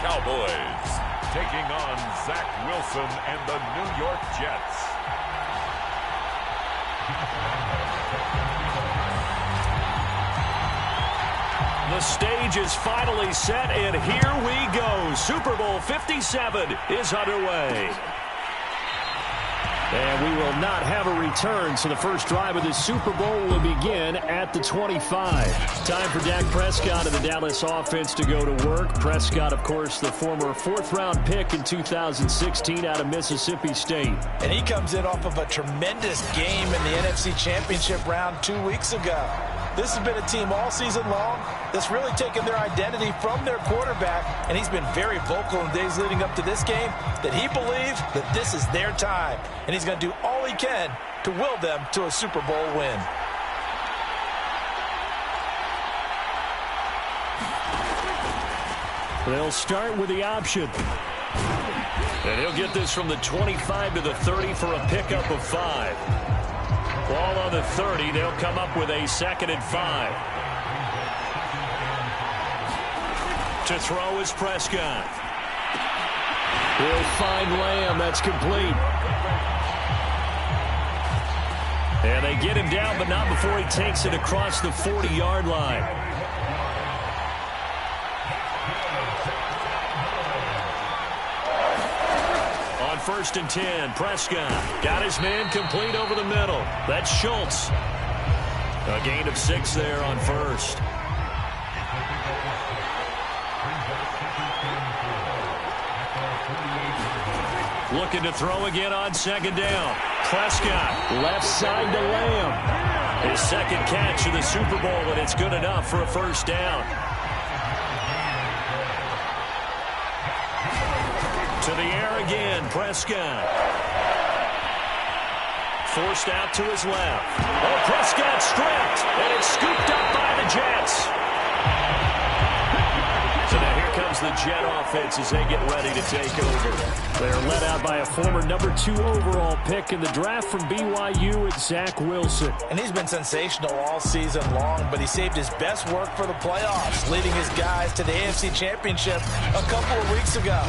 Cowboys taking on Zach Wilson and the New York Jets. The stage is finally set, and here we go. Super Bowl 57 is underway. And we will not have a return, so the first drive of the Super Bowl will begin at the 25. Time for Dak Prescott of the Dallas offense to go to work. Prescott, of course, the former fourth-round pick in 2016 out of Mississippi State. And he comes in off of a tremendous game in the NFC Championship round 2 weeks ago. This has been a team all season long that's really taken their identity from their quarterback, and he's been very vocal in days leading up to this game that he believes that this is their time, and he's going to do all he can to will them to a Super Bowl win. They'll start with the option. And he'll get this from the 25 to the 30 for a pickup of 5. Ball on the 30. They'll come up with a 2nd and 5. To throw is Prescott. He'll find Lamb. That's complete. And they get him down, but not before he takes it across the 40-yard line. On 1st and 10, Prescott got his man complete over the middle. That's Schultz. A gain of 6 there on 1st. Looking to throw again on 2nd down. Prescott, left side to Lamb. His 2nd catch of the Super Bowl, and it's good enough for a 1st down. To the air again, Prescott. Forced out to his left. Oh, Prescott stripped, and it's scooped up by the Jets. So now here comes the Jet offense as they get ready to take over. They're led out by a former number 2 overall pick in the draft from BYU, it's Zach Wilson. And he's been sensational all season long, but he saved his best work for the playoffs, leading his guys to the AFC Championship a couple of weeks ago.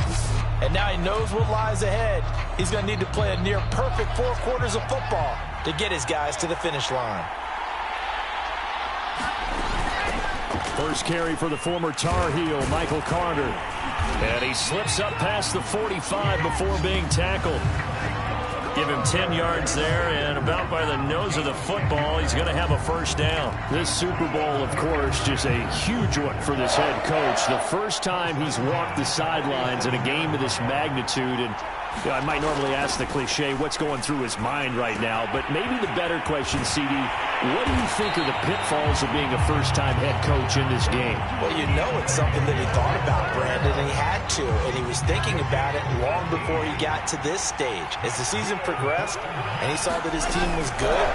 And now he knows what lies ahead. He's going to need to play a near-perfect 4 quarters of football to get his guys to the finish line. First carry for the former Tar Heel, Michael Carter. And he slips up past the 45 before being tackled. Give him 10 yards there, and about by the nose of the football, he's going to have a 1st down. This Super Bowl, of course, just a huge one for this head coach. The first time he's walked the sidelines in a game of this magnitude, and I might normally ask the cliche, what's going through his mind right now, but maybe the better question, CD, what do you think are the pitfalls of being a first-time head coach in this game? Well, you know it's something that he thought about, Brandon, and he had to, and he was thinking about it long before he got to this stage. As the season progressed and he saw that his team was good,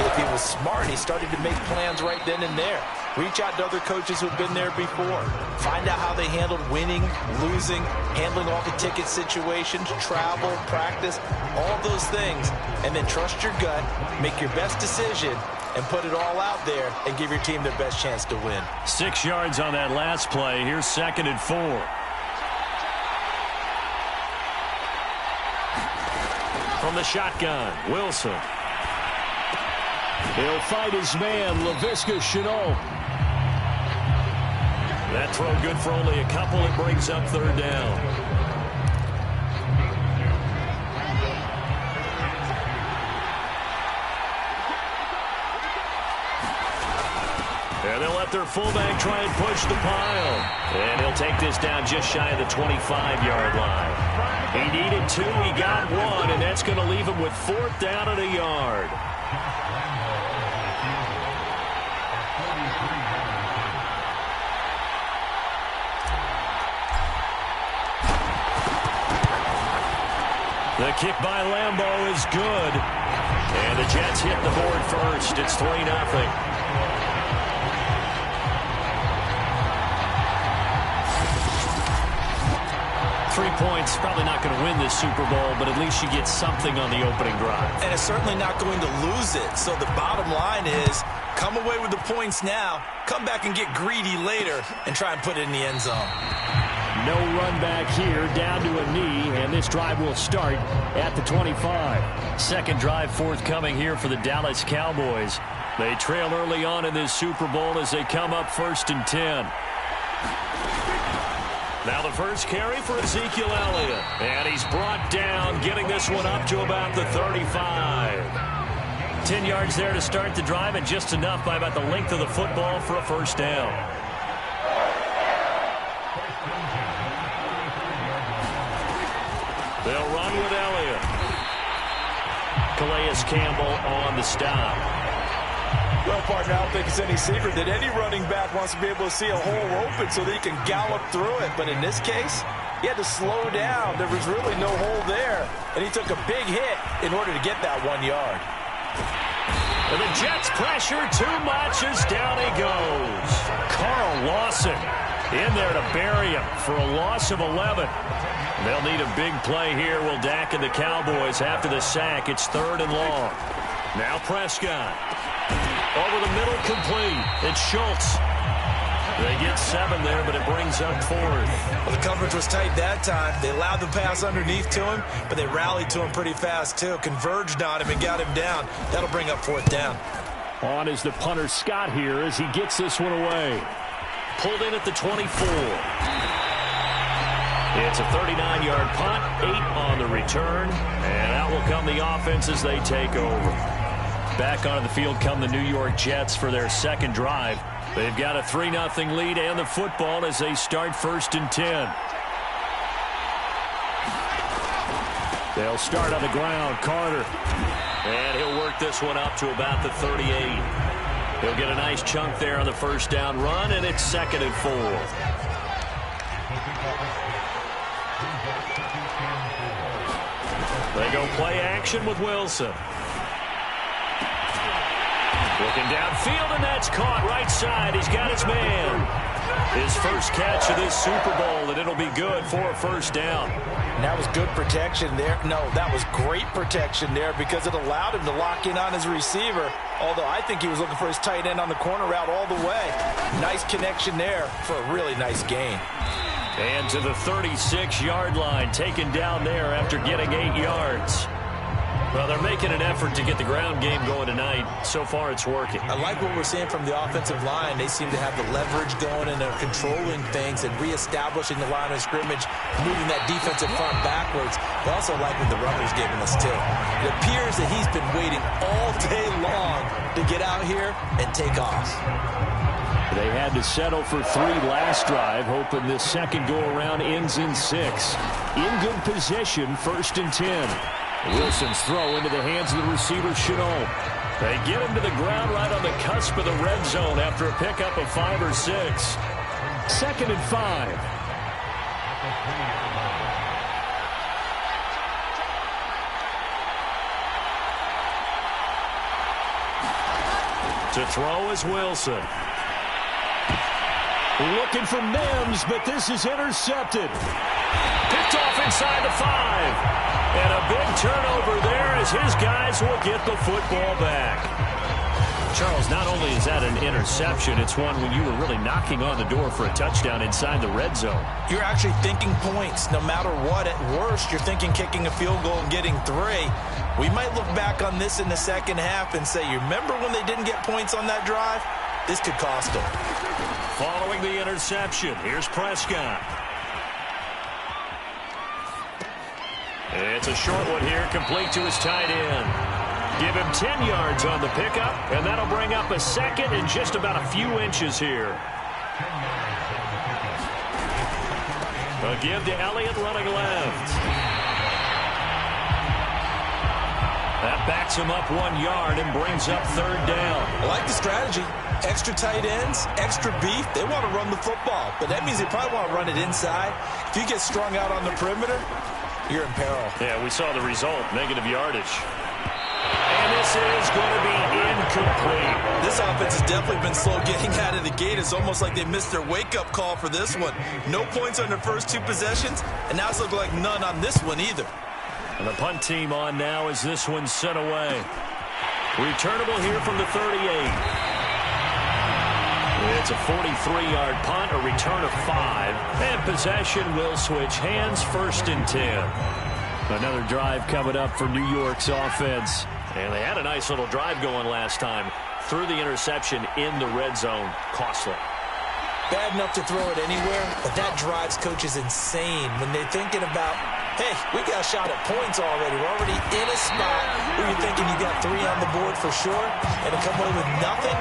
if he was smart, he started to make plans right then and there. Reach out to other coaches who've been there before. Find out how they handled winning, losing, handling all the ticket situations, travel, practice, all those things. And then trust your gut, make your best decision, and put it all out there and give your team their best chance to win. 6 yards on that last play. Here's 2nd and 4. From the shotgun, Wilson. He'll fight his man, Laviska Shenault. That throw good for only a couple. It brings up 3rd down. And they'll let their fullback try and push the pile. And he'll take this down just shy of the 25-yard line. He needed 2, he got 1, and that's going to leave him with 4th down and a yard. The kick by Lambeau is good. And the Jets hit the board first. It's 3-0. 3 points, probably not going to win this Super Bowl, but at least you get something on the opening drive. And it's certainly not going to lose it. So the bottom line is, come away with the points now, come back and get greedy later, and try and put it in the end zone. No run back here, down to a knee, and this drive will start at the 25. Second drive forthcoming here for the Dallas Cowboys. They trail early on in this Super Bowl as they come up 1st and 10. Now the first carry for Ezekiel Elliott. And he's brought down, getting this one up to about the 35. 10 yards there to start the drive, and just enough by about the length of the football for a first down. They'll run with Elliott. Calais Campbell on the stop. Well, partner, I don't think it's any secret that any running back wants to be able to see a hole open so that he can gallop through it. But in this case, he had to slow down. There was really no hole there. And he took a big hit in order to get that 1 yard. And the Jets pressure too much as down he goes. Carl Lawson in there to bury him for a loss of 11. They'll need a big play here. Will Dak and the Cowboys after the sack. It's 3rd and long. Now Prescott. Over the middle, complete. It's Schultz. They get 7 there, but it brings up 4th. Well, the coverage was tight that time. They allowed the pass underneath to him, but they rallied to him pretty fast, too. Converged on him and got him down. That'll bring up 4th down. On is the punter Scott here as he gets this one away. Pulled in at the 24. It's a 39-yard punt, 8 on the return, and out will come the offense as they take over. Back onto the field come the New York Jets for their second drive. They've got a 3-0 lead and the football as they start 1st and 10. They'll start on the ground. Carter. And he'll work this one up to about the 38. He'll get a nice chunk there on the first down run, and it's 2nd and 4. They go play action with Wilson. Looking downfield, and that's caught right side. He's got his man. His first catch of this Super Bowl, and it'll be good for a first down. And that was good protection there. No, that was great protection there because it allowed him to lock in on his receiver, although I think he was looking for his tight end on the corner route all the way. Nice connection there for a really nice gain. And to the 36-yard line, taken down there after getting 8 yards. Well, they're making an effort to get the ground game going tonight. So far, it's working. I like what we're seeing from the offensive line. They seem to have the leverage going, and they're controlling things and reestablishing the line of scrimmage, moving that defensive front backwards. I also like what the runner's giving us, too. It appears that he's been waiting all day long to get out here and take off. They had to settle for 3 last drive, hoping this second go-around ends in 6. In good position, 1st and 10. Wilson's throw into the hands of the receiver, Chenault. They get him to the ground right on the cusp of the red zone after a pickup of 5 or 6. 2nd and 5. To throw is Wilson. Looking for Mims, but this is intercepted. Picked off inside the 5. And a big turnover there as his guys will get the football back. Charles, not only is that an interception, it's one when you were really knocking on the door for a touchdown inside the red zone. You're actually thinking points no matter what. At worst, you're thinking kicking a field goal and getting 3. We might look back on this in the second half and say, you remember when they didn't get points on that drive? This could cost them. Following the interception, here's Prescott. It's a short one here, complete to his tight end. Give him 10 yards on the pickup, and that'll bring up a 2nd and just about a few inches here. A give to Elliott running left. That backs him up 1 yard and brings up 3rd down. I like the strategy. Extra tight ends, extra beef. They want to run the football, but that means they probably want to run it inside. If you get strung out on the perimeter, you're in peril. Yeah, we saw the result, negative yardage. And this is going to be incomplete. This offense has definitely been slow getting out of the gate. It's almost like they missed their wake-up call for this one. No points on their first 2 possessions, and now it's looking like none on this one either. And the punt team on now as this one's sent away. Returnable here from the 38. It's a 43-yard punt, a return of 5, and possession will switch hands, 1st and 10. Another drive coming up for New York's offense. And they had a nice little drive going last time. Threw the interception in the red zone. Costly. Bad enough to throw it anywhere, but that drives coaches insane when they're thinking about, hey, we got a shot at points already. We're already in a spot where you're thinking you got 3 on the board for sure, and to come away with nothing,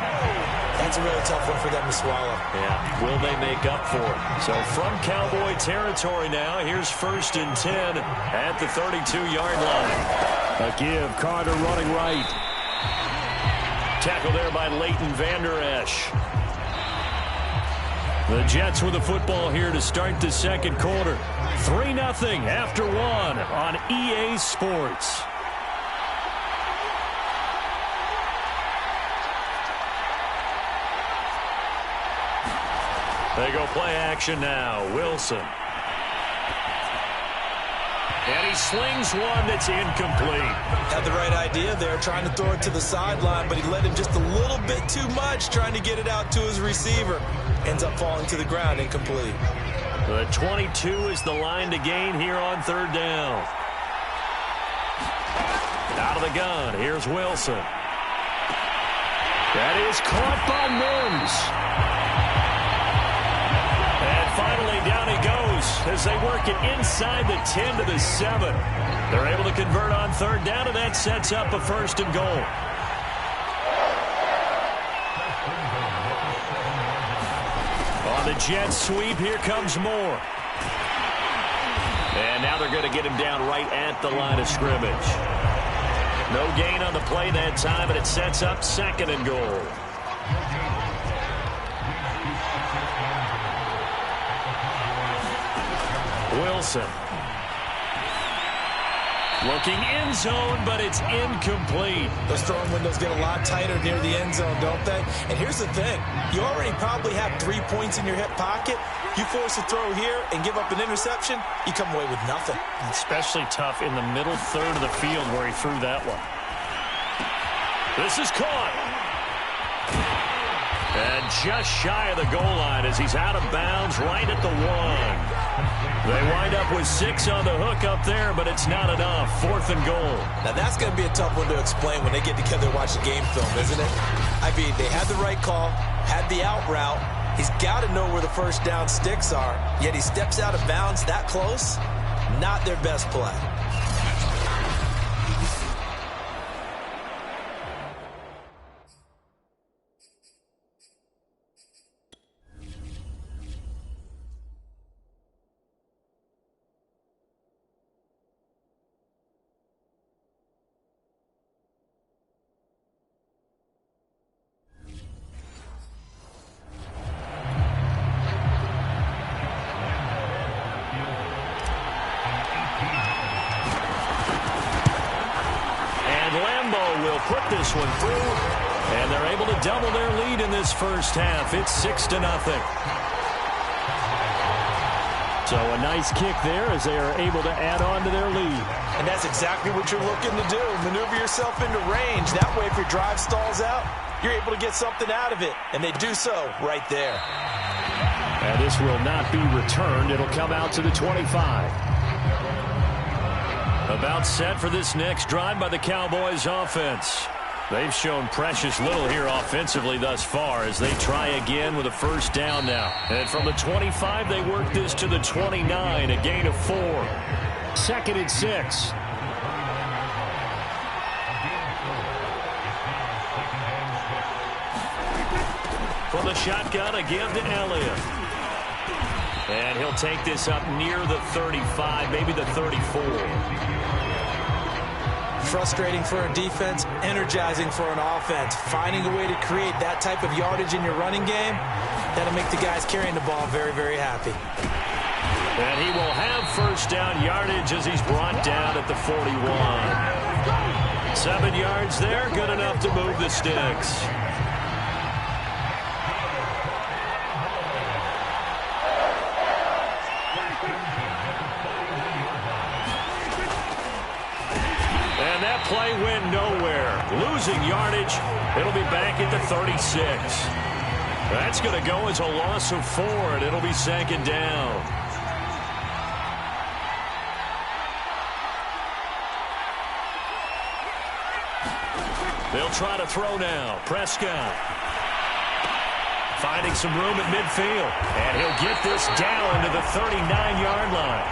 that's a really tough one for them to swallow. Yeah, will they make up for it? So from Cowboy territory now, here's 1st and 10 at the 32-yard line. A give, Carter running right. Tackle there by Leighton Vander Esch. The Jets with the football here to start the 2nd quarter. 3-0 after 1 on EA Sports. They go play action now. Wilson. And he slings one that's incomplete. Had the right idea there, trying to throw it to the sideline, but he let him just a little bit too much, trying to get it out to his receiver. Ends up falling to the ground, incomplete. The 22 is the line to gain here on 3rd down. Out of the gun, here's Wilson. That is caught by Mims. And finally, down he goes as they work it inside the 10 to the 7. They're able to convert on 3rd down, and that sets up a 1st and goal. On the Jets sweep, here comes Moore. And now they're going to get him down right at the line of scrimmage. No gain on the play that time, and it sets up 2nd and goal. Wilson. Looking end zone, but it's incomplete. Those throwing windows get a lot tighter near the end zone, don't they? And here's the thing. You already probably have 3 points in your hip pocket. You force a throw here and give up an interception, you come away with nothing. Especially tough in the middle third of the field where he threw that one. This is caught. And just shy of the goal line as he's out of bounds right at the 1. They wind up with 6 on the hook up there, but it's not enough. 4th and goal. Now, that's going to be a tough one to explain when they get together and watch the game film, isn't it? I mean, they had the right call, had the out route. He's got to know where the 1st down sticks are, yet he steps out of bounds that close. Not their best play. Put this one through, and they're able to double their lead in this 1st half. It's 6-0. So a nice kick there as they are able to add on to their lead. And that's exactly what you're looking to do. Maneuver yourself into range. That way, if your drive stalls out, you're able to get something out of it. And they do so right there. And this will not be returned. It'll come out to the 25. About set for this next drive by the Cowboys offense. They've shown precious little here offensively thus far as they try again with a 1st down now. And from the 25, they work this to the 29, a gain of 4. 2nd and 6. From the shotgun, a give to Elliott. And he'll take this up near the 35, maybe the 34. Frustrating for a defense, energizing for an offense. Finding a way to create that type of yardage in your running game, that'll make the guys carrying the ball very, very happy. And he will have 1st down yardage as he's brought down at the 41. 7 yards there, good enough to move the sticks. Play went nowhere. Losing yardage. It'll be back at the 36. That's going to go as a loss of 4, and it'll be 2nd down. They'll try to throw now. Prescott finding some room at midfield. And he'll get this down to the 39-yard line.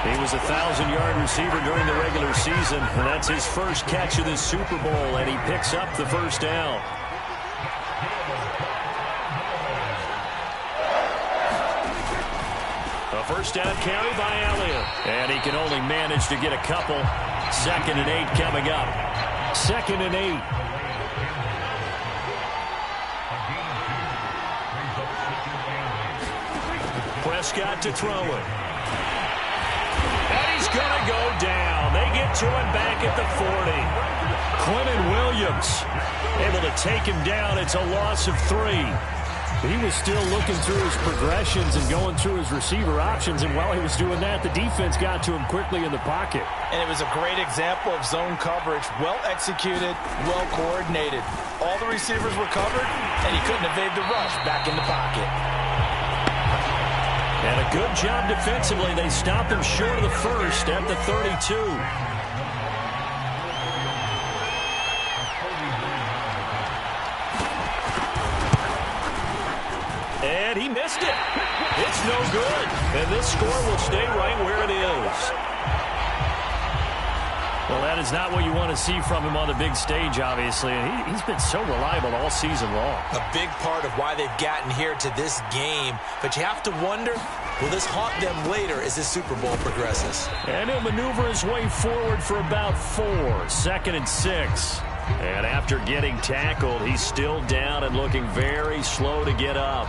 He was a 1,000-yard receiver during the regular season, and that's his first catch of this Super Bowl, and he picks up the first down. A first down carry by Elliott. And he can only manage to get a couple. 2nd and 8 coming up. 2nd and 8. Prescott to throw it. And he's going to go down. They get to him back at the 40. Quentin Williams able to take him down. It's a loss of 3. He was still looking through his progressions and going through his receiver options, and while he was doing that, the defense got to him quickly in the pocket. And it was a great example of zone coverage. Well executed, well coordinated. All the receivers were covered, and he couldn't evade the rush back in the pocket. And a good job defensively. They stopped him short of the first at the 32. And he missed it. It's no good. And this score will stay right where it is. Well, that is not what you want to see from him on the big stage, obviously. And he's been so reliable all season long. A big part of why they've gotten here to this game. But you have to wonder, will this haunt them later as this Super Bowl progresses? And he'll maneuver his way forward for about 4. 2nd and 6. And after getting tackled, he's still down and looking very slow to get up.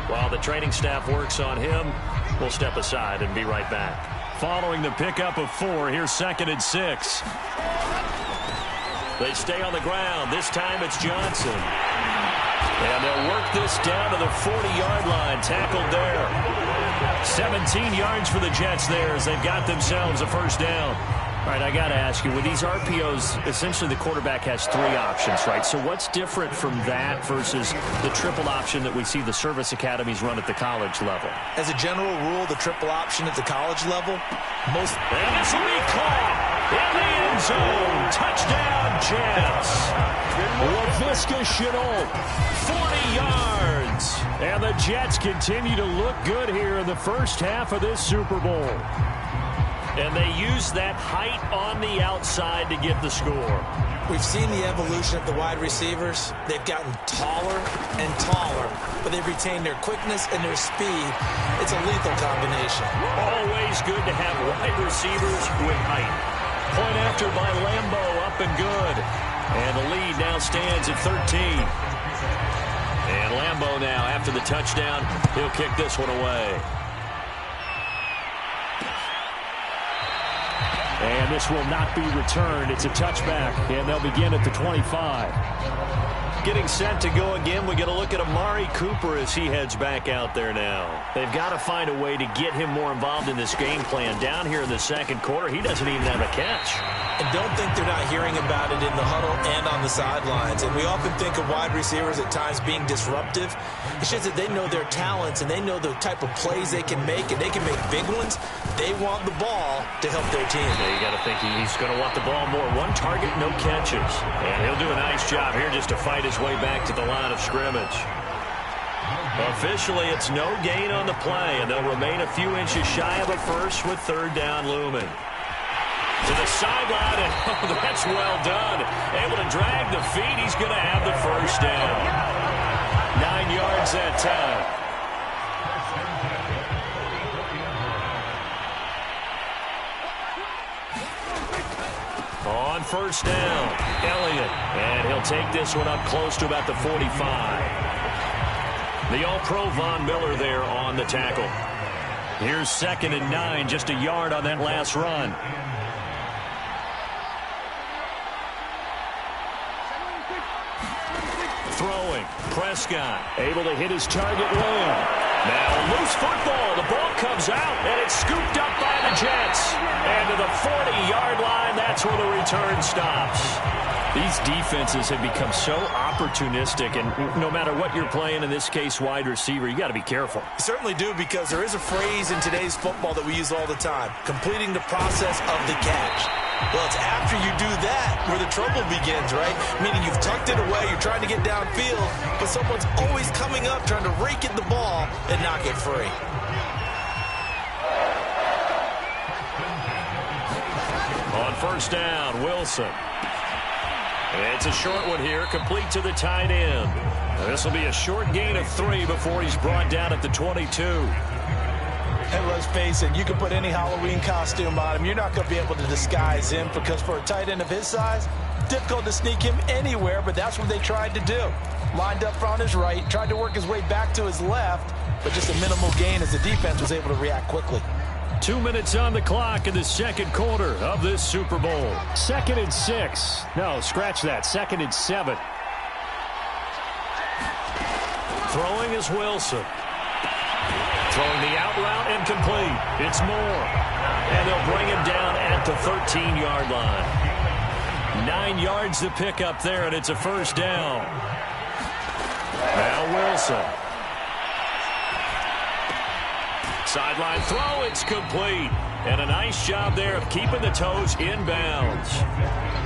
While the training staff works on him, we'll step aside and be right back. Following the pickup of 4, here's 2nd and 6. They stay on the ground. This time it's Johnson. And they'll work this down to the 40-yard line. Tackled there. 17 yards for the Jets there as they've got themselves a first down. All right, I got to ask you, with these RPOs, essentially the quarterback has 3 options, right? So what's different from that versus the triple option that we see the service academies run at the college level? As a general rule, the triple option at the college level, most... And this will be caught in the end zone. Touchdown, Jets. LaVisca Chenault, 40 yards. And the Jets continue to look good here in the first half of this Super Bowl. And they use that height on the outside to get the score. We've seen the evolution of the wide receivers. They've gotten taller and taller, but they've retained their quickness and their speed. It's a lethal combination. Always good to have wide receivers with height. Point after by Lambo, up and good. And the lead now stands at 13. And Lambo now, after the touchdown, he'll kick this one away. And this will not be returned. It's a touchback, and they'll begin at the 25. Getting set to go again. We get a look at Amari Cooper as he heads back out there now. They've got to find a way to get him more involved in this game plan. Down here in the second quarter, he doesn't even have a catch. And don't think they're not hearing about it in the huddle and on the sidelines. And we often think of wide receivers at times being disruptive. It's just that they know their talents and they know the type of plays they can make, and they can make big ones. They want the ball to help their team. Yeah, you got to think he's going to want the ball more. 1 target, no catches. And he'll do a nice job here just to fight his way back to the line of scrimmage. Officially, it's no gain on the play, and they'll remain a few inches shy of a first with 3rd down looming. To the sideline, and oh, that's well done. Able to drag the feet. He's going to have the first down. 9 yards that time. On first down, Elliott. And he'll take this one up close to about the 45. The All-Pro Von Miller there on the tackle. Here's 2nd and 9, just a yard on that last run. Throwing, Prescott able to hit his target well. Now loose football, the ball comes out, and it's scooped up by the Jets. And to the 40-yard line, that's where the return stops. These defenses have become so opportunistic, and no matter what you're playing, in this case wide receiver, you got to be careful. You certainly do, because there is a phrase in today's football that we use all the time: completing the process of the catch. Well, it's after you do that where the trouble begins, right? Meaning you've tucked it away, you're trying to get downfield, but someone's always coming up trying to rake at the ball and knock it free. On first down, Wilson. It's a short one here, complete to the tight end. This will be a short gain of 3 before he's brought down at the 22. And let's face it, you can put any Halloween costume on him. You're not going to be able to disguise him, because for a tight end of his size, difficult to sneak him anywhere, but that's what they tried to do. Lined up on his right, tried to work his way back to his left, but just a minimal gain as the defense was able to react quickly. 2 minutes on the clock in the second quarter of this Super Bowl. 2nd and 6. No, scratch that. 2nd and 7. Throwing is Wilson. Throwing the out route incomplete. It's Moore. And they'll bring him down at the 13-yard line. 9 yards to pick up there, and it's a first down. Now Wilson. Sideline throw, it's complete. And a nice job there of keeping the toes inbounds.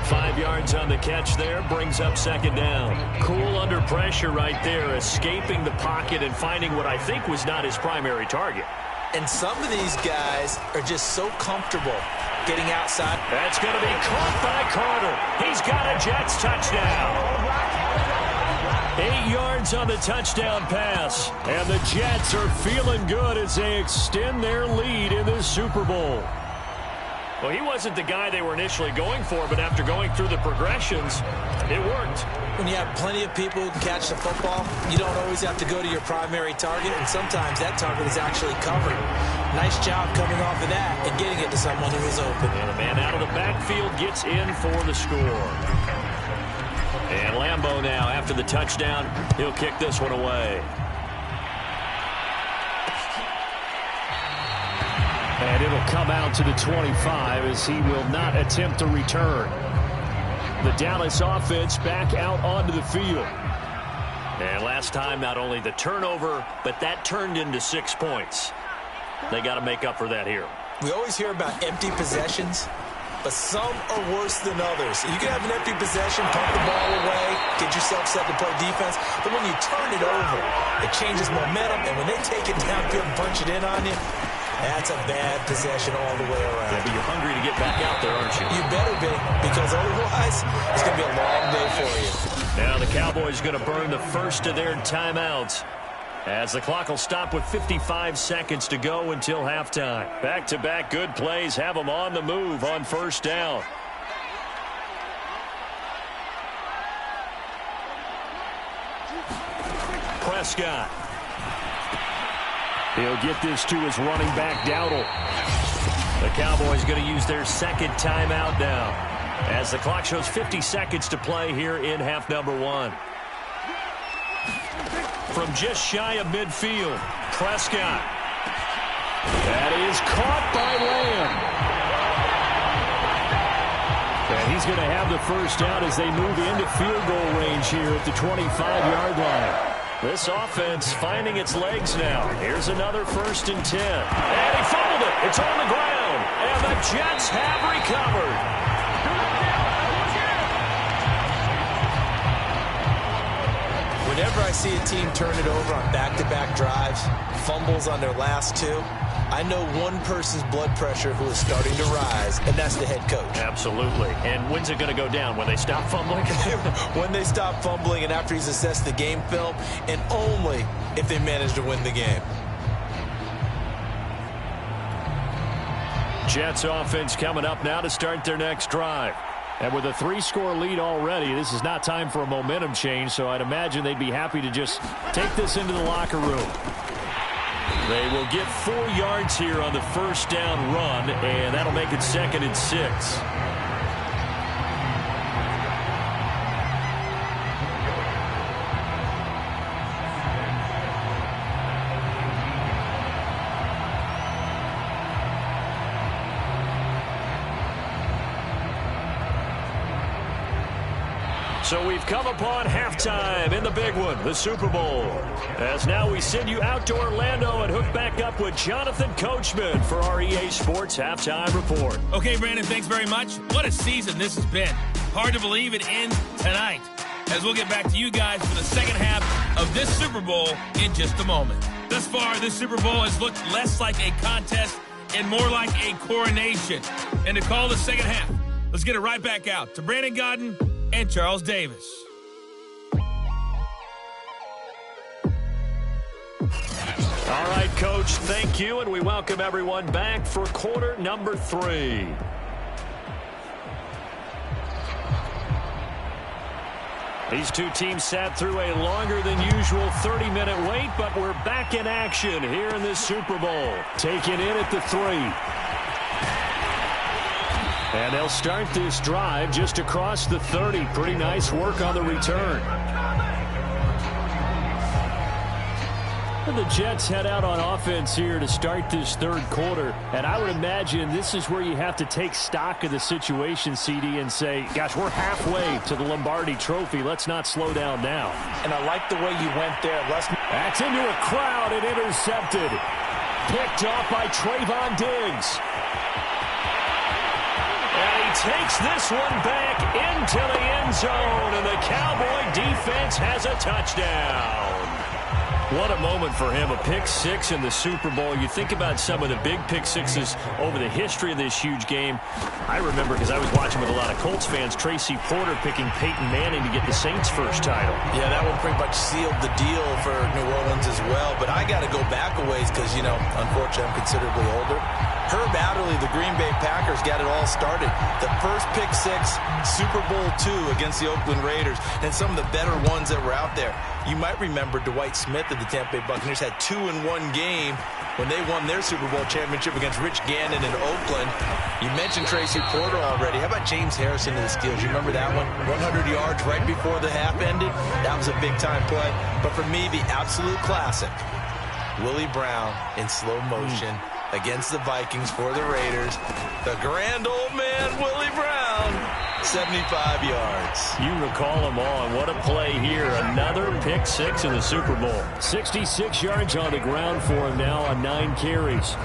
5 yards on the catch there, brings up second down. Cool under pressure right there, escaping the pocket and finding what I think was not his primary target. And some of these guys are just so comfortable getting outside. That's going to be caught by Carter. He's got a Jets touchdown. 8 yards on the touchdown pass. And the Jets are feeling good as they extend their lead in this Super Bowl. Well, he wasn't the guy they were initially going for, but after going through the progressions, it worked. When you have plenty of people who can catch the football, you don't always have to go to your primary target, and sometimes that target is actually covered. Nice job coming off of that and getting it to someone who is open. And the man out of the backfield gets in for the score. And Lambeau now, after the touchdown, he'll kick this one away. And it'll come out to the 25 as he will not attempt to return. The Dallas offense back out onto the field. And last time, not only the turnover, but that turned into 6 points. They got to make up for that here. We always hear about empty possessions, but some are worse than others. You can have an empty possession, pump the ball away, get yourself set to play defense, but when you turn it over, it changes momentum, and when they take it downfield and punch it in on you, that's a bad possession all the way around. Yeah, but you're hungry to get back out there, aren't you? You better be, because otherwise it's going to be a long day for you. Now the Cowboys going to burn the first of their timeouts, as the clock will stop with 55 seconds to go until halftime. Back-to-back good plays have them on the move on first down. Prescott. He'll get this to his running back, Dowdle. The Cowboys going to use their second timeout now, as the clock shows 50 seconds to play here in half number 1. From just shy of midfield, Prescott. That is caught by Lamb. And he's going to have the first down as they move into field goal range here at the 25-yard line. This offense finding its legs now. Here's another 1st and 10. And he fumbled it. It's on the ground. And the Jets have recovered. Whenever I see a team turn it over on back-to-back drives, fumbles on their last 2, I know one person's blood pressure who is starting to rise, and that's the head coach. Absolutely. And when's it going to go down? When they stop fumbling? When they stop fumbling and after he's assessed the game film, and only if they manage to win the game. Jets offense coming up now to start their next drive. And with a 3-score lead already, this is not time for a momentum change, so I'd imagine they'd be happy to just take this into the locker room. They will get 4 yards here on the first down run, and that'll make it 2nd and 6. So we've come upon halftime in the big one, the Super Bowl. As now we send you out to Orlando and hook back up with Jonathan Coachman for our EA Sports Halftime Report. Okay, Brandon, thanks very much. What a season this has been. Hard to believe it ends tonight. As we'll get back to you guys for the second half of this Super Bowl in just a moment. Thus far, this Super Bowl has looked less like a contest and more like a coronation. And to call the second half, let's get it right back out to Brandon Godden and Charles Davis. All right, Coach, thank you, and we welcome everyone back for quarter number 3. These two teams sat through a longer than usual 30-minute wait, but we're back in action here in this Super Bowl. Taken in at the 3. And they'll start this drive just across the 30. Pretty nice work on the return. And the Jets head out on offense here to start this third quarter. And I would imagine this is where you have to take stock of the situation, CD, and say, gosh, we're halfway to the Lombardi Trophy. Let's not slow down now. And I like the way you went there. That's into a crowd and intercepted. Picked off by Trayvon Diggs. And he takes this one back into the end zone, and the Cowboy defense has a touchdown. What a moment for him, a pick 6 in the Super Bowl. You think about some of the big pick 6s over the history of this huge game. I remember, because I was watching with a lot of Colts fans, Tracy Porter picking Peyton Manning to get the Saints' first title. Yeah, that one pretty much sealed the deal for New Orleans as well. But I got to go back a ways because, you know, unfortunately I'm considerably older. Herb Adderley, the Green Bay Packers, got it all started. The first pick 6, Super Bowl II against the Oakland Raiders, and some of the better ones that were out there. You might remember Dwight Smith of the Tampa Bay Buccaneers had 2 in one game when they won their Super Bowl championship against Rich Gannon in Oakland. You mentioned Tracy Porter already. How about James Harrison of the Steelers? You remember that one? 100 yards right before the half ended? That was a big-time play. But for me, the absolute classic, Willie Brown in slow motion against the Vikings for the Raiders. The grand old man, Willie Brown, 75 yards. You recall them all, and what a play here. Another pick 6 in the Super Bowl. 66 yards on the ground for him now on 9 carries.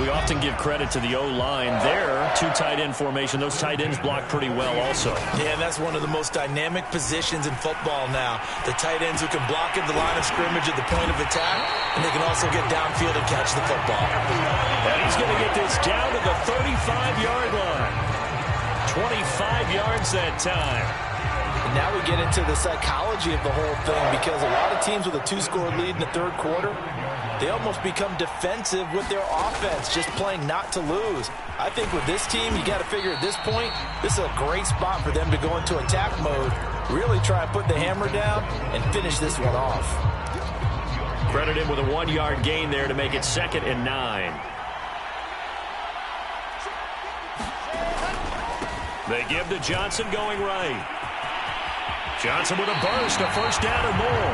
We often give credit to the O-line there. 2 tight end formation. Those tight ends block pretty well also. Yeah, and that's one of the most dynamic positions in football now. The tight ends who can block at the line of scrimmage at the point of attack, and they can also get downfield and catch the football. And he's going to get this down to the 35-yard line. 25 yards that time. And now we get into the psychology of the whole thing, because a lot of teams with a 2-score lead in the third quarter, they almost become defensive with their offense, just playing not to lose. I think with this team, you got to figure at this point, this is a great spot for them to go into attack mode, really try and put the hammer down and finish this one off. Credit him with a 1-yard gain there to make it 2nd and 9. They give to Johnson going right. Johnson with a burst, a first down or more.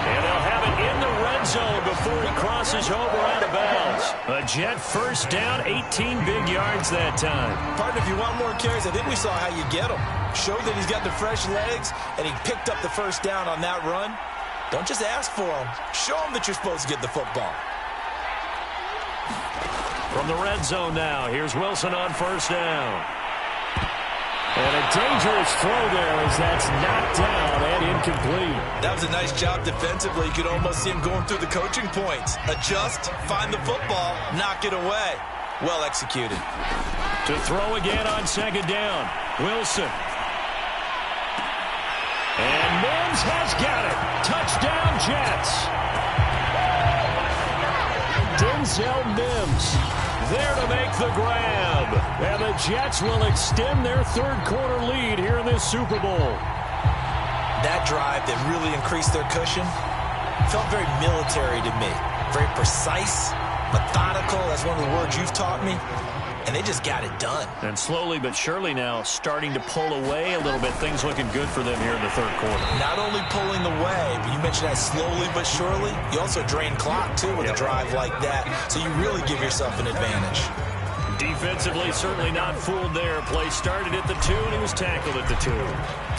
And they'll have it in the red zone before he crosses over out of bounds. A Jet first down, 18 big yards that time. Partner, if you want more carries, I think we saw how you get them. Show that he's got the fresh legs, and he picked up the first down on that run. Don't just ask for them. Show them that you're supposed to get the football. From the red zone now, here's Wilson on first down. And a dangerous throw there as that's knocked down and incomplete. That was a nice job defensively. You could almost see him going through the coaching points. Adjust, find the football, knock it away. Well executed. To throw again on 2nd down, Wilson. And Mims has got it. Touchdown, Jets. Denzel Mims there to make the grab. And the Jets will extend their third quarter lead here in this Super Bowl. That drive that really increased their cushion felt very military to me. Very precise, methodical. That's one of the words you've taught me. And they just got it done. And slowly but surely now starting to pull away a little bit. Things looking good for them here in the third quarter. Not only pulling away, but you mentioned that slowly but surely. You also drain clock, too, with a drive like that. So you really give yourself an advantage. Defensively, certainly not fooled there. Play started at the 2, and he was tackled at the 2.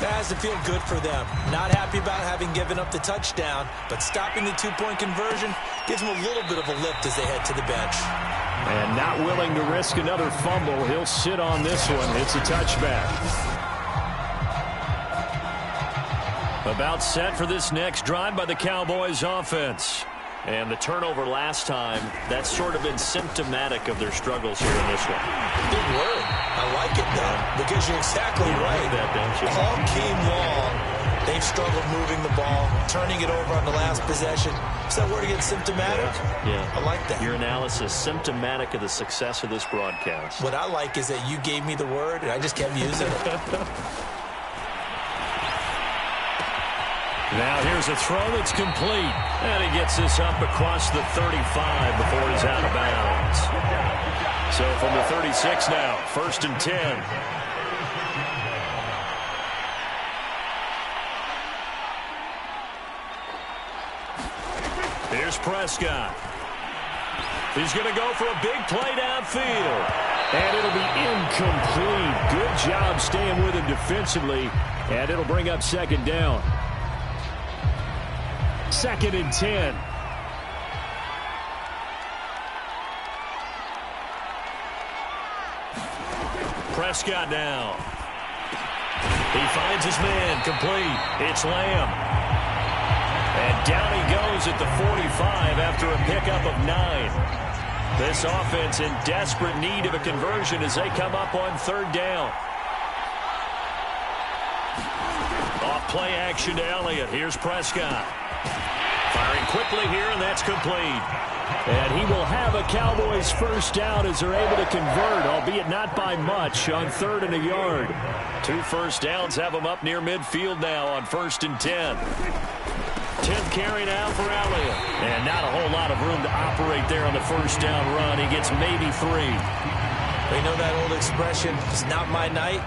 That has to feel good for them. Not happy about having given up the touchdown, but stopping the 2-point conversion gives them a little bit of a lift as they head to the bench. And not willing to risk another fumble. He'll sit on this one. It's a touchback. About set for this next drive by the Cowboys offense. And the turnover last time, that's sort of been symptomatic of their struggles here in this one. Good word. I like it, though, because you're exactly right. That, don't you? All game long, they've struggled moving the ball, turning it over on the last possession. Is that word again, symptomatic? Yeah. I like that. Your analysis, symptomatic of the success of this broadcast. What I like is that you gave me the word, and I just kept using it. Now here's a throw that's complete. And he gets this up across the 35 before he's out of bounds. So from the 36 now, 1st and 10. Here's Prescott. He's going to go for a big play downfield. And it'll be incomplete. Good job staying with him defensively. And it'll bring up 2nd down. 2nd and 10. Prescott now. He finds his man complete. It's Lamb. And down he goes at the 45 after a pickup of 9. This offense in desperate need of a conversion as they come up on 3rd down. Off play action to Elliott. Here's Prescott. Firing quickly here, and that's complete. And he will have a Cowboys 1st down as they're able to convert, albeit not by much, on 3rd and a yard. 2 1st downs have him up near midfield now on 1st and 10. 10th carry now for Elliott. And not a whole lot of room to operate there on the 1st down run. He gets maybe 3. They know that old expression, it's not my night.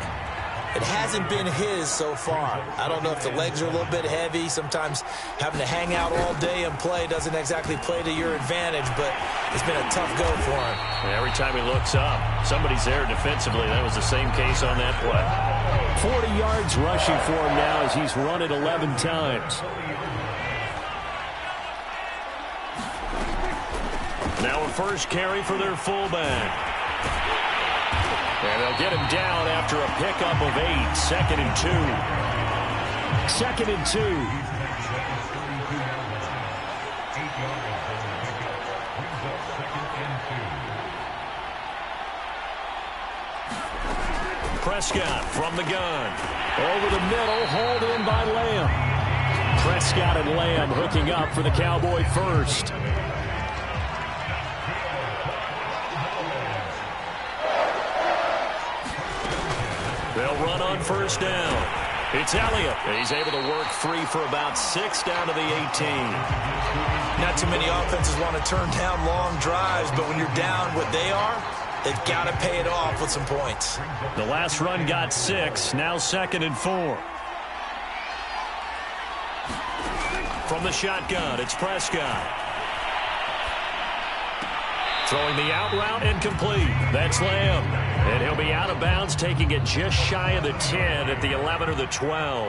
It hasn't been his so far. I don't know if the legs are a little bit heavy. Sometimes having to hang out all day and play doesn't exactly play to your advantage, but it's been a tough go for him. Every time he looks up, somebody's there defensively. That was the same case on that play. 40 yards rushing for him now as he's run it 11 times. Now a 1st carry for their fullback. And they'll get him down after a pickup of 8. 2nd and 2. 2nd and 2. Prescott from the gun. Over the middle, hauled in by Lamb. Prescott and Lamb hooking up for the Cowboy 1st. They'll run on 1st down. It's Elliott. He's able to work free for about 6 down to the 18. Not too many offenses want to turn down long drives, but when you're down what they are, they've got to pay it off with some points. The last run got 6. Now 2nd and 4. From the shotgun, it's Prescott. Throwing the out route incomplete. That's Lamb. And he'll be out of bounds, taking it just shy of the 10 at the 11 or the 12.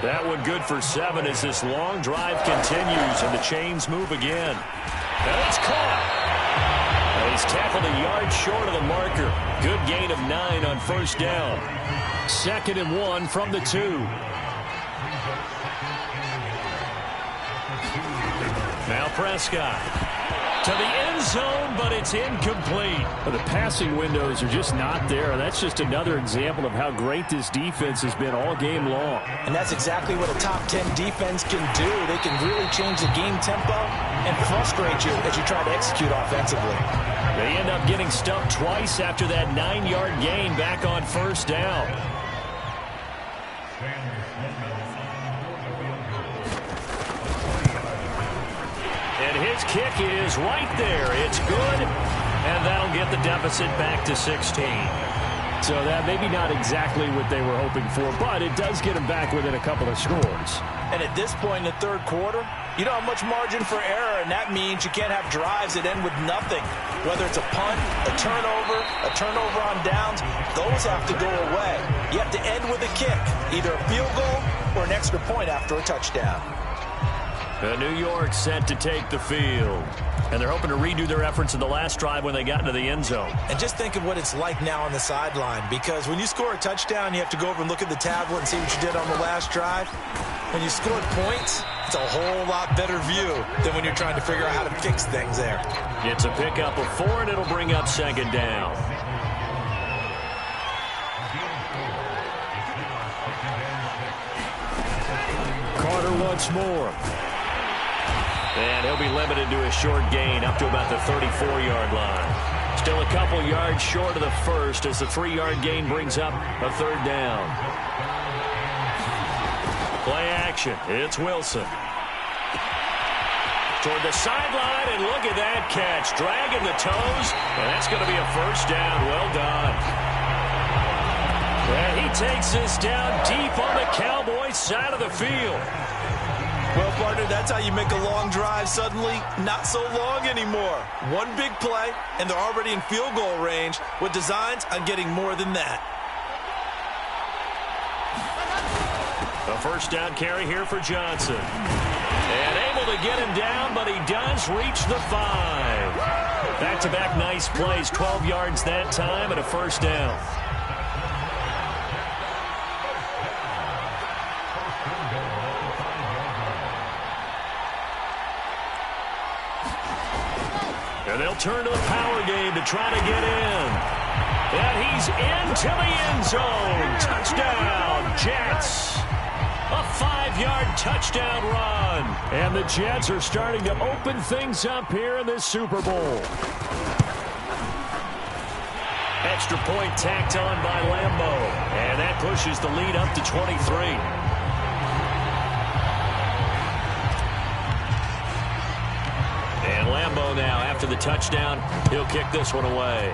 That one good for 7 as this long drive continues and the chains move again. And it's caught. And he's tackled a yard short of the marker. Good gain of 9 on 1st down. 2nd and 1 from the 2. Now Prescott. To the end zone, but it's incomplete. Well, the passing windows are just not there. That's just another example of how great this defense has been all game long. And that's exactly what a top 10 defense can do. They can really change the game tempo and frustrate you as you try to execute offensively. They end up getting stumped twice after that 9-yard gain back on 1st down. His kick is right there. It's good, and that'll get the deficit back to 16. So that maybe not exactly what they were hoping for, but it does get them back within a couple of scores. And at this point in the third quarter, you don't have much margin for error, and that means you can't have drives that end with nothing. Whether it's a punt, a turnover on downs, those have to go away. You have to end with a kick, either a field goal or an extra point after a touchdown. New York set to take the field. And they're hoping to redo their efforts in the last drive when they got into the end zone. And just think of what it's like now on the sideline, because when you score a touchdown, you have to go over and look at the tablet and see what you did on the last drive. When you scored points, it's a whole lot better view than when you're trying to figure out how to fix things there. It's a pickup of 4, and it'll bring up second down. Carter once more. And he'll be limited to a short gain up to about the 34-yard line. Still a couple yards short of the first as the 3-yard gain brings up a third down. Play action. It's Wilson. Toward the sideline, and look at that catch. Dragging the toes, and that's going to be a first down. Well done. And he takes this down deep on the Cowboys side of the field. Well, partner, that's how you make a long drive suddenly not so long anymore. One big play, and they're already in field goal range with designs on getting more than that. A first down carry here for Johnson. And able to get him down, but he does reach the 5. Back-to-back nice plays, 12 yards that time and a first down. And they'll turn to the power game to try to get in. And he's into the end zone. Touchdown, Jets. A 5-yard touchdown run. And the Jets are starting to open things up here in this Super Bowl. Extra point tacked on by Lambo. And that pushes the lead up to 23. And Lambo now, after the touchdown, he'll kick this one away.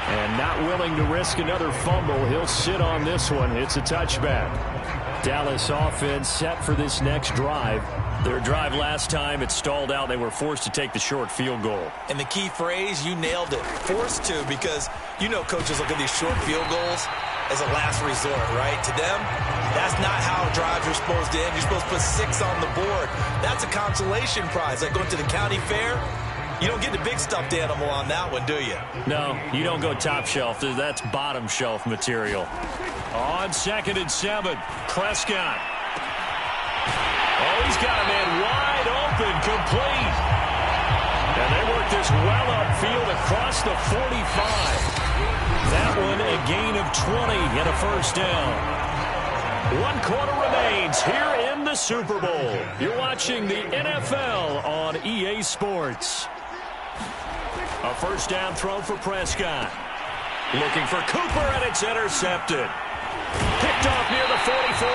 And not willing to risk another fumble, he'll sit on this one. It's a touchback. Dallas offense set for this next drive. Their drive last time, it stalled out. They were forced to take the short field goal. And the key phrase, you nailed it. Forced to, because you know coaches look at these short field goals as a last resort, right? To them, that's not how drives are supposed to end. You're supposed to put 6 on the board. That's a consolation prize. Like going to the county fair, you don't get the big stuffed animal on that one, do you? No, you don't go top shelf. That's bottom shelf material. On 2nd and 7, Prescott. Oh, he's got a man wide open, complete. And they work this well upfield across the 45. That one a gain of 20 and a first down. 1 quarter remains here in the Super Bowl. You're watching the NFL on EA Sports. A first down throw for Prescott. Looking for Cooper, and it's intercepted. Picked off near the 44.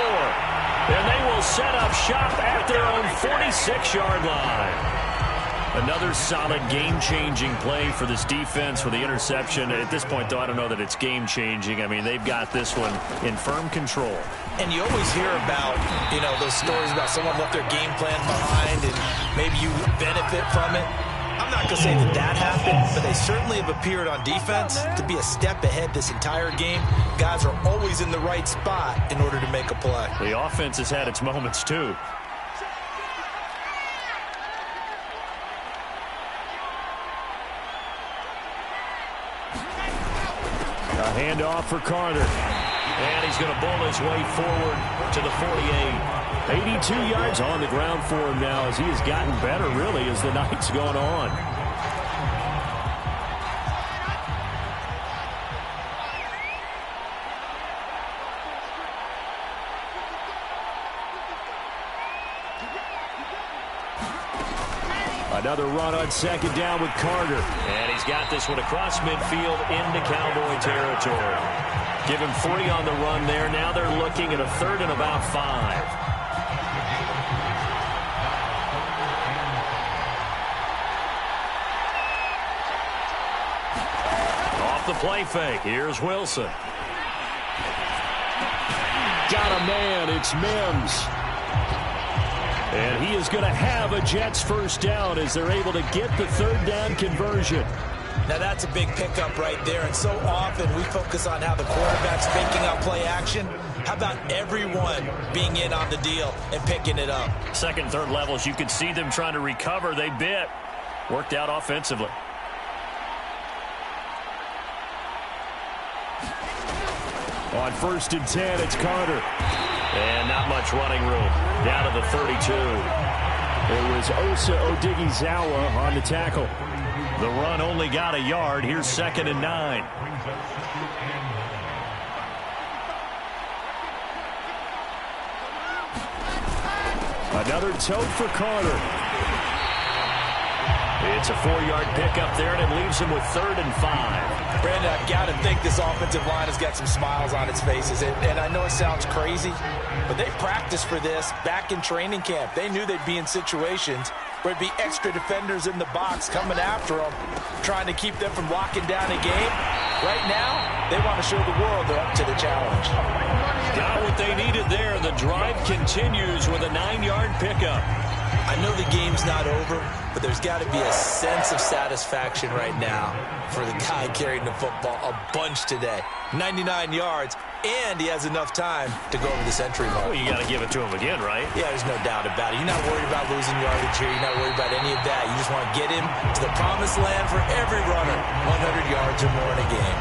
And they will set up shop at their own 46-yard line. Another solid game-changing play for this defense with the interception. At this point, though, I don't know that it's game-changing. I mean, they've got this one in firm control. And you always hear about, you know, those stories about someone left their game plan behind and maybe you benefit from it. I'm not going to say that that happened, but they certainly have appeared on defense to be a step ahead this entire game. Guys are always in the right spot in order to make a play. The offense has had its moments, too. A handoff for Carter. And he's going to bowl his way forward to the 48. 82 yards on the ground for him now as he has gotten better, really, as the night's gone on. Another run on 2nd down with Carter. And he's got this one across midfield into Cowboy territory. Give him 3 on the run there. Now they're looking at a 3rd and about 5. Off the play fake. Here's Wilson. Got a man. It's Mims. And he is going to have a Jets first down as they're able to get the third down conversion. Now that's a big pickup right there, and so often we focus on how the quarterback's faking out play action. How about everyone being in on the deal and picking it up? Second, third levels, you could see them trying to recover. They bit. Worked out offensively. On 1st and 10, it's Carter. And not much running room. Down to the 32. It was Osa Odighizuwa on the tackle. The run only got a yard. Here's 2nd and 9. Another tote for Carter. It's a 4-yard pickup there, and it leaves him with 3rd and 5. Brandon, I've got to think this offensive line has got some smiles on its faces. And I know it sounds crazy, but they practiced for this back in training camp. They knew they'd be in situations where it'd be extra defenders in the box coming after them, trying to keep them from locking down a game. Right now, they want to show the world they're up to the challenge. Got what they needed there. The drive continues with a 9-yard pickup. I know the game's not over, but there's got to be a sense of satisfaction right now for the guy carrying the football a bunch today. 99 yards, and he has enough time to go over the century mark. Well, you got to give it to him again, right? Yeah, there's no doubt about it. You're not worried about losing yardage here. You're not worried about any of that. You just want to get him to the promised land for every runner, 100 yards or more in a game.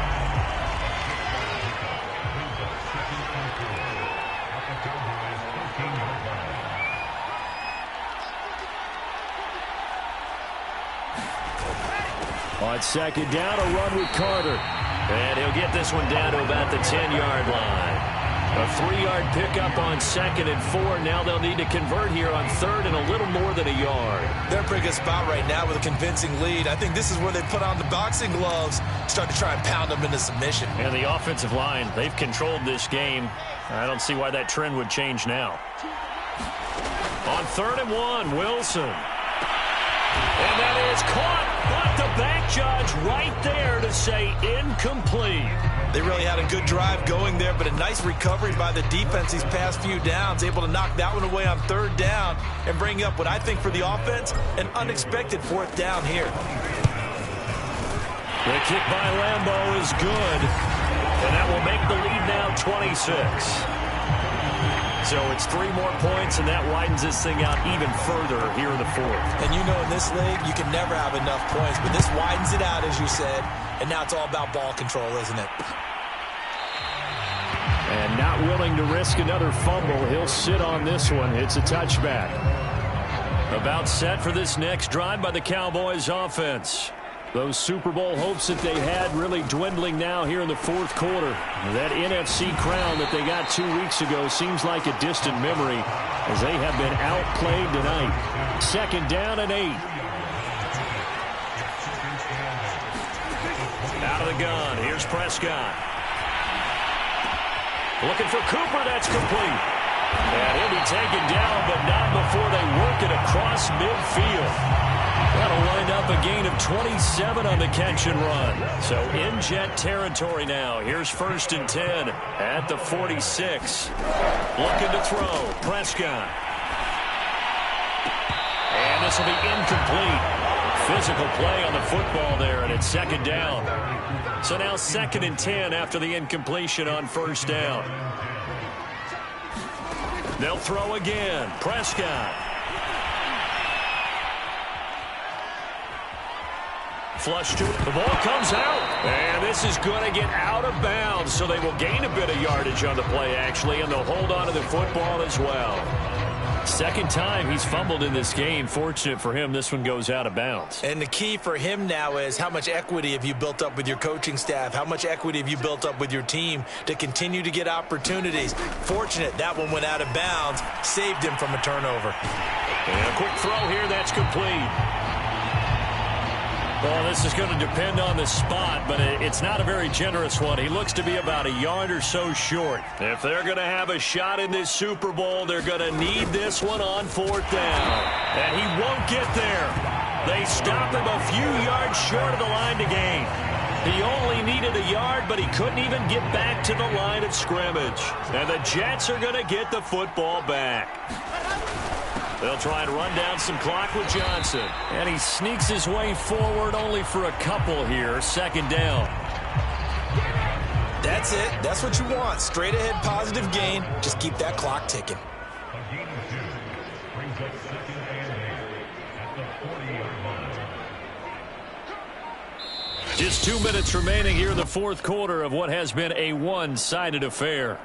On 2nd down, a run with Carter. And he'll get this one down to about the 10-yard line. A 3-yard pickup on 2nd and 4. Now they'll need to convert here on 3rd and a little more than a yard. They're in a pretty good spot right now with a convincing lead. I think this is where they put on the boxing gloves, start to try and pound them into submission. And the offensive line, they've controlled this game. I don't see why that trend would change now. On 3rd and 1, Wilson. And that is caught, but the back judge right there to say incomplete. They really had a good drive going there, but a nice recovery by the defense these past few downs, able to knock that one away on 3rd down and bring up what I think for the offense, an unexpected 4th down here. The kick by Lambo is good, and that will make the lead now 26. So it's 3 more points, and that widens this thing out even further here in the 4th. And you know in this league, you can never have enough points, but this widens it out, as you said, and now it's all about ball control, isn't it? And not willing to risk another fumble. He'll sit on this one. It's a touchback. About set for this next drive by the Cowboys offense. Those Super Bowl hopes that they had really dwindling now here in the 4th quarter. That NFC crown that they got 2 weeks ago seems like a distant memory as they have been outplayed tonight. 2nd down and 8. Out of the gun. Here's Prescott. Looking for Cooper. That's complete. And he'll be taken down, but not before they work it across midfield. That'll wind up a gain of 27 on the catch and run. So in Jet territory now. Here's 1st and 10 at the 46. Looking to throw. Prescott. And this will be incomplete. Physical play on the football there, and it's 2nd down. So now 2nd and 10 after the incompletion on 1st down. They'll throw again. Prescott. Flush to it. The ball comes out. And this is going to get out of bounds, so they will gain a bit of yardage on the play, actually, and they'll hold on to the football as well. 2nd time he's fumbled in this game. Fortunate for him, this one goes out of bounds. And the key for him now is how much equity have you built up with your coaching staff? How much equity have you built up with your team to continue to get opportunities? Fortunate that one went out of bounds, saved him from a turnover. And a quick throw here, that's complete. Well, this is going to depend on the spot, but it's not a very generous one. He looks to be about a yard or so short. If they're going to have a shot in this Super Bowl, they're going to need this one on 4th down. And he won't get there. They stop him a few yards short of the line to gain. He only needed a yard, but he couldn't even get back to the line of scrimmage. And the Jets are going to get the football back. They'll try and run down some clock with Johnson. And he sneaks his way forward only for a couple here. Second down. That's it. That's what you want. Straight ahead positive gain. Just keep that clock ticking. Just 2 minutes remaining here in the fourth quarter of what has been a one-sided affair.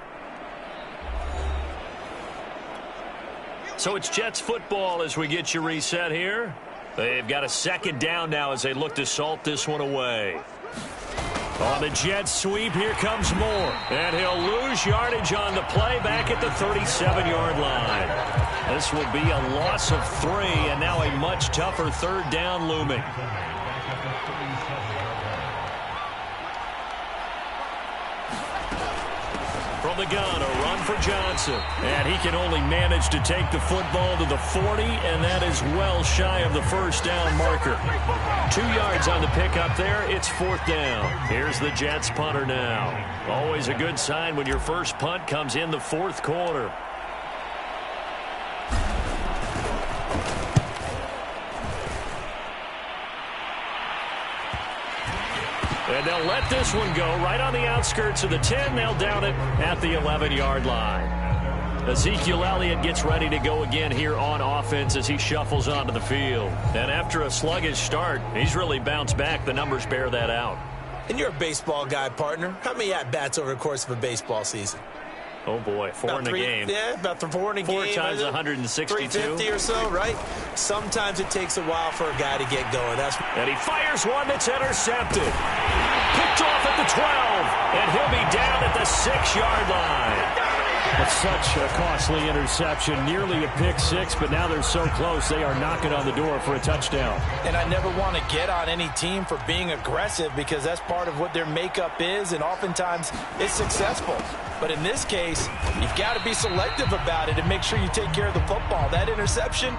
So it's Jets football as we get you reset here. They've got a second down now as they look to salt this one away. On the Jets sweep, here comes Moore. And he'll lose yardage on the play back at the 37-yard line. This will be a loss of 3, and now a much tougher third down looming. From the gun, a run for Johnson. And he can only manage to take the football to the 40, and that is well shy of the first down marker. 2 yards on the pickup there. It's fourth down. Here's the Jets punter now. Always a good sign when your first punt comes in the fourth quarter. And they'll let this one go right on the outskirts of the 10. They'll down it at the 11-yard line. Ezekiel Elliott gets ready to go again here on offense as he shuffles onto the field. And after a sluggish start, he's really bounced back. The numbers bear that out. And you're a baseball guy, partner. How many at-bats over the course of a baseball season? Oh, boy, 4 in a game. Yeah, about 4 in a game. 4 times 162. 350 or so, right? Sometimes it takes a while for a guy to get going. And he fires one that's intercepted. Picked off at the 12, and he'll be down at the 6-yard line. That's such a costly interception, nearly a pick six, but now they're so close they are knocking on the door for a touchdown. And I never want to get on any team for being aggressive because that's part of what their makeup is, and oftentimes it's successful. But in this case, you've got to be selective about it and make sure you take care of the football. That interception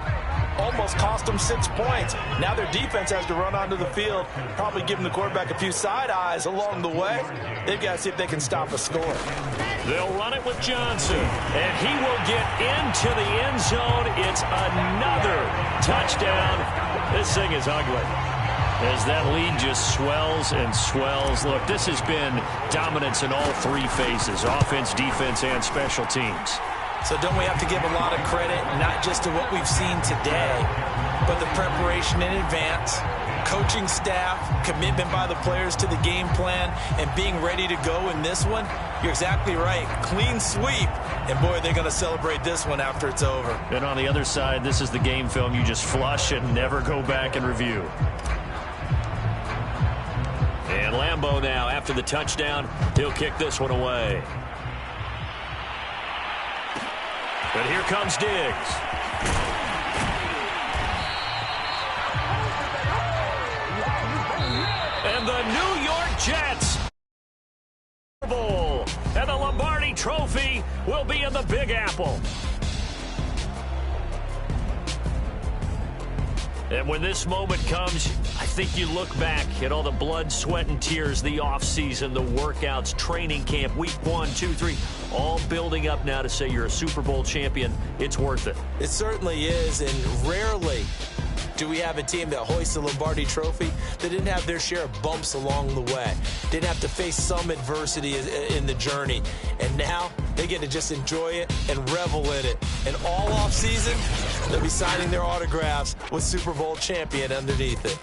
almost cost them 6 points. Now their defense has to run onto the field, probably giving the quarterback a few side eyes along the way. They've got to see if they can stop a score. They'll run it with Johnson, and he will get into the end zone. It's another touchdown. This thing is ugly as that lead just swells and swells. Look, this has been dominance in all 3 phases, offense, defense, and special teams. So don't we have to give a lot of credit, not just to what we've seen today, but the preparation in advance, coaching staff, commitment by the players to the game plan, and being ready to go in this one? You're exactly right. Clean sweep. And, boy, they're going to celebrate this one after it's over. And on the other side, this is the game film you just flush and never go back and review. And Lambeau now, after the touchdown, he'll kick this one away. But here comes Diggs. And the New York Jets Bowl. And the Lombardi Trophy will be in the Big Apple. And when this moment comes, I think you look back at all the blood, sweat, and tears, the offseason, the workouts, training camp, week 1, 2, 3, all building up now to say you're a Super Bowl champion. It's worth it. It certainly is, and rarely do we have a team that hoists the Lombardi Trophy that didn't have their share of bumps along the way, didn't have to face some adversity in the journey, and now they get to just enjoy it and revel in it. And all offseason, they'll be signing their autographs with Super Bowl champion underneath it.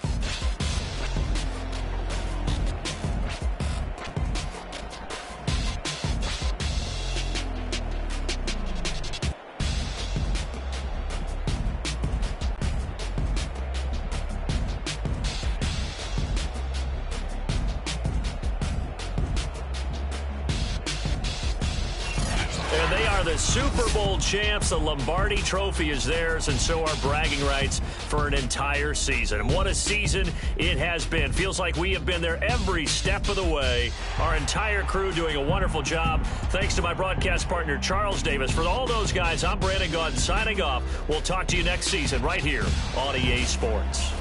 The Super Bowl champs, the Lombardi Trophy is theirs, and so are bragging rights for an entire season. And what a season it has been. Feels like we have been there every step of the way. Our entire crew doing a wonderful job. Thanks to my broadcast partner, Charles Davis. For all those guys, I'm Brandon Gaudin signing off. We'll talk to you next season right here on EA Sports.